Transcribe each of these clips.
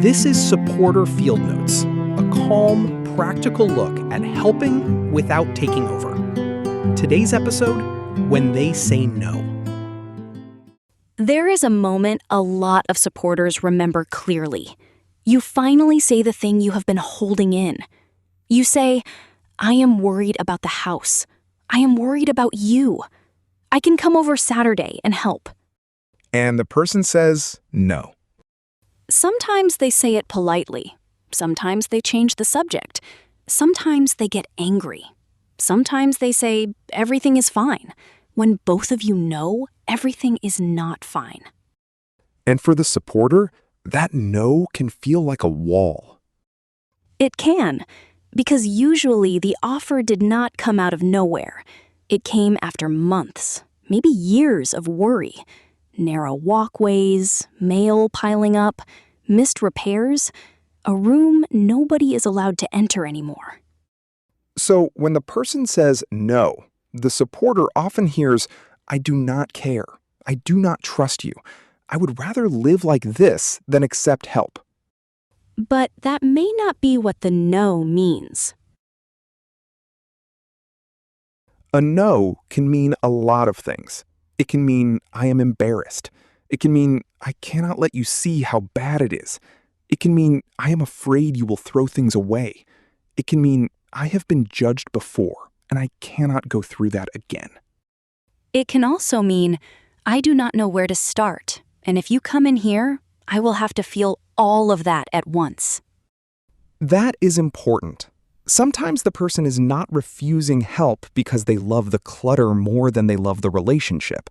This is Supporter Field Notes, a calm, practical look at helping without taking over. Today's episode, When They Say No. There is a moment a lot of supporters remember clearly. You finally say the thing you have been holding in. You say, I am worried about the house. I am worried about you. I can come over Saturday and help. And the person says no. Sometimes they say it politely. Sometimes they change the subject. Sometimes they get angry. Sometimes they say everything is fine, when both of you know everything is not fine. And for the supporter, that no can feel like a wall. It can, because usually the offer did not come out of nowhere. It came after months, maybe years of worry. Narrow walkways, mail piling up, missed repairs, a room nobody is allowed to enter anymore. So when the person says no, the supporter often hears, I do not care. I do not trust you. I would rather live like this than accept help. But that may not be what the no means. A no can mean a lot of things. It can mean I am embarrassed. It can mean I cannot let you see how bad it is. It can mean I am afraid you will throw things away. It can mean I have been judged before and I cannot go through that again. It can also mean I do not know where to start, and if you come in here, I will have to feel all of that at once. That is important. Sometimes the person is not refusing help because they love the clutter more than they love the relationship.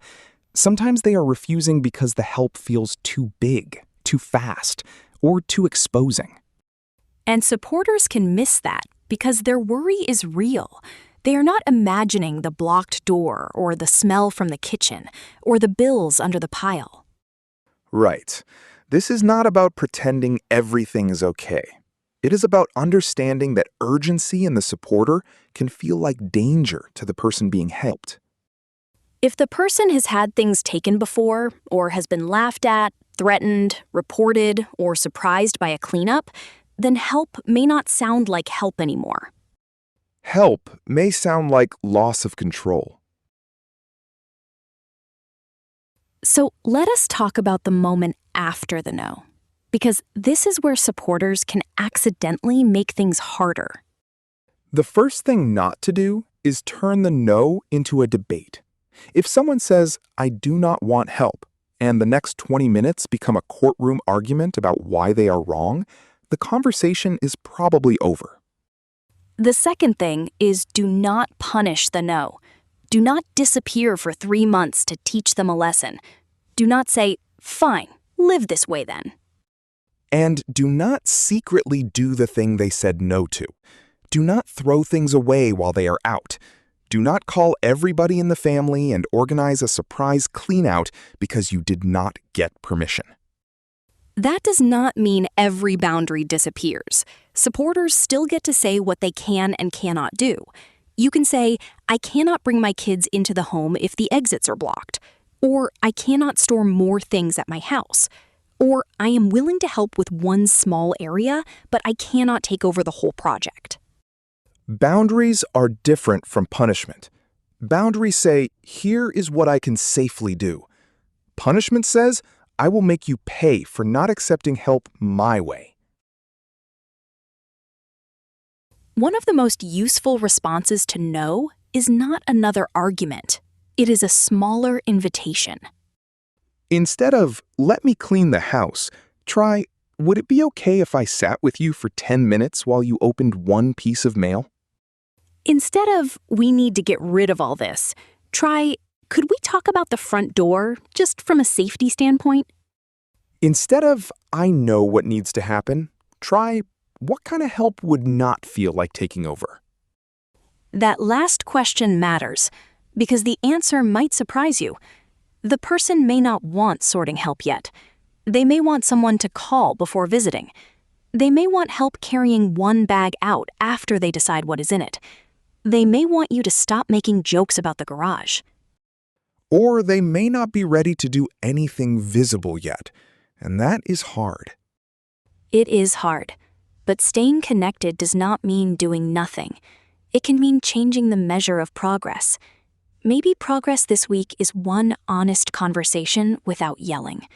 Sometimes they are refusing because the help feels too big, too fast, or too exposing. And supporters can miss that because their worry is real. They are not imagining the blocked door or the smell from the kitchen or the bills under the pile. Right. This is not about pretending everything is okay. It is about understanding that urgency in the supporter can feel like danger to the person being helped. If the person has had things taken before, or has been laughed at, threatened, reported, or surprised by a cleanup, then help may not sound like help anymore. Help may sound like loss of control. So let us talk about the moment after the no, because this is where supporters can accidentally make things harder. The first thing not to do is turn the no into a debate. If someone says, I do not want help, and the next 20 minutes become a courtroom argument about why they are wrong, the conversation is probably over. The second thing is do not punish the no. Do not disappear for 3 months to teach them a lesson. Do not say, fine, live this way then. And do not secretly do the thing they said no to. Do not throw things away while they are out. Do not call everybody in the family and organize a surprise clean-out because you did not get permission. That does not mean every boundary disappears. Supporters still get to say what they can and cannot do. You can say, I cannot bring my kids into the home if the exits are blocked. Or I cannot store more things at my house. Or I am willing to help with one small area, but I cannot take over the whole project. Boundaries are different from punishment. Boundaries say, here is what I can safely do. Punishment says, I will make you pay for not accepting help my way. One of the most useful responses to no is not another argument. It is a smaller invitation. Instead of, let me clean the house, try, would it be okay if I sat with you for 10 minutes while you opened one piece of mail? Instead of, we need to get rid of all this, try, could we talk about the front door, just from a safety standpoint? Instead of, I know what needs to happen, try, what kind of help would not feel like taking over? That last question matters, because the answer might surprise you. The person may not want sorting help yet. They may want someone to call before visiting. They may want help carrying one bag out after they decide what is in it. They may want you to stop making jokes about the garage. Or they may not be ready to do anything visible yet, and that is hard. It is hard, but staying connected does not mean doing nothing. It can mean changing the measure of progress. Maybe progress this week is one honest conversation without yelling.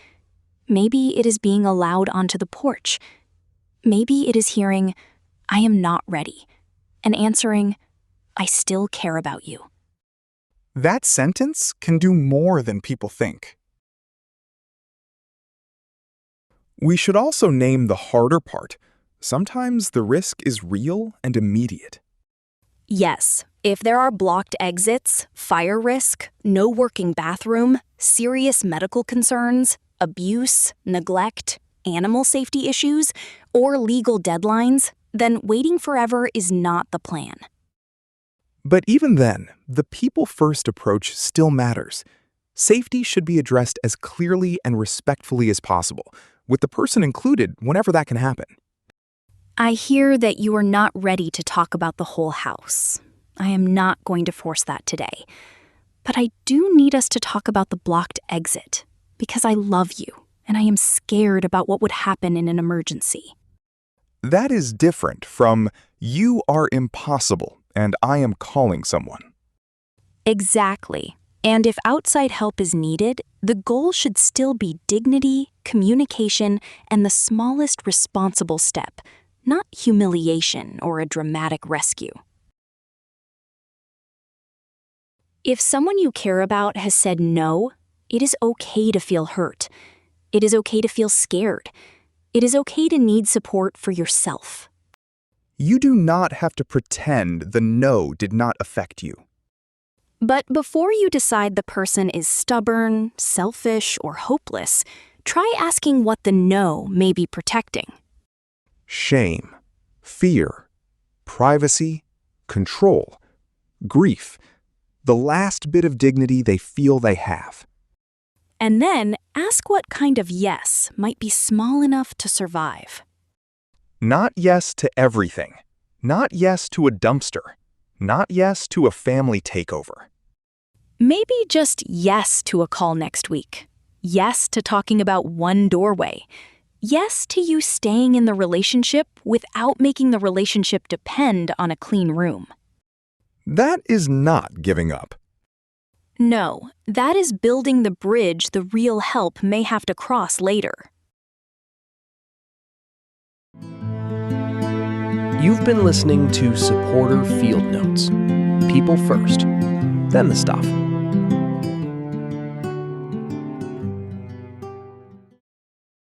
Maybe it is being allowed onto the porch. Maybe it is hearing, "I am not ready," and answering, "I still care about you." That sentence can do more than people think. We should also name the harder part. Sometimes the risk is real and immediate. Yes, if there are blocked exits, fire risk, no working bathroom, serious medical concerns, abuse, neglect, animal safety issues, or legal deadlines, then waiting forever is not the plan. But even then, the people-first approach still matters. Safety should be addressed as clearly and respectfully as possible, with the person included whenever that can happen. I hear that you are not ready to talk about the whole house. I am not going to force that today. But I do need us to talk about the blocked exit, because I love you, and I am scared about what would happen in an emergency. That is different from, "You are impossible, and I am calling someone." Exactly. And if outside help is needed, the goal should still be dignity, communication, and the smallest responsible step, not humiliation or a dramatic rescue. If someone you care about has said no, it is okay to feel hurt. It is okay to feel scared. It is okay to need support for yourself. You do not have to pretend the no did not affect you. But before you decide the person is stubborn, selfish, or hopeless, try asking what the no may be protecting. Shame, fear, privacy, control, grief, the last bit of dignity they feel they have. And then ask what kind of yes might be small enough to survive. Not yes to everything. Not yes to a dumpster. Not yes to a family takeover. Maybe just yes to a call next week. Yes to talking about one doorway. Yes to you staying in the relationship without making the relationship depend on a clean room. That is not giving up. No, that is building the bridge the real help may have to cross later. You've been listening to Supporter Field Notes. People first, then the stuff.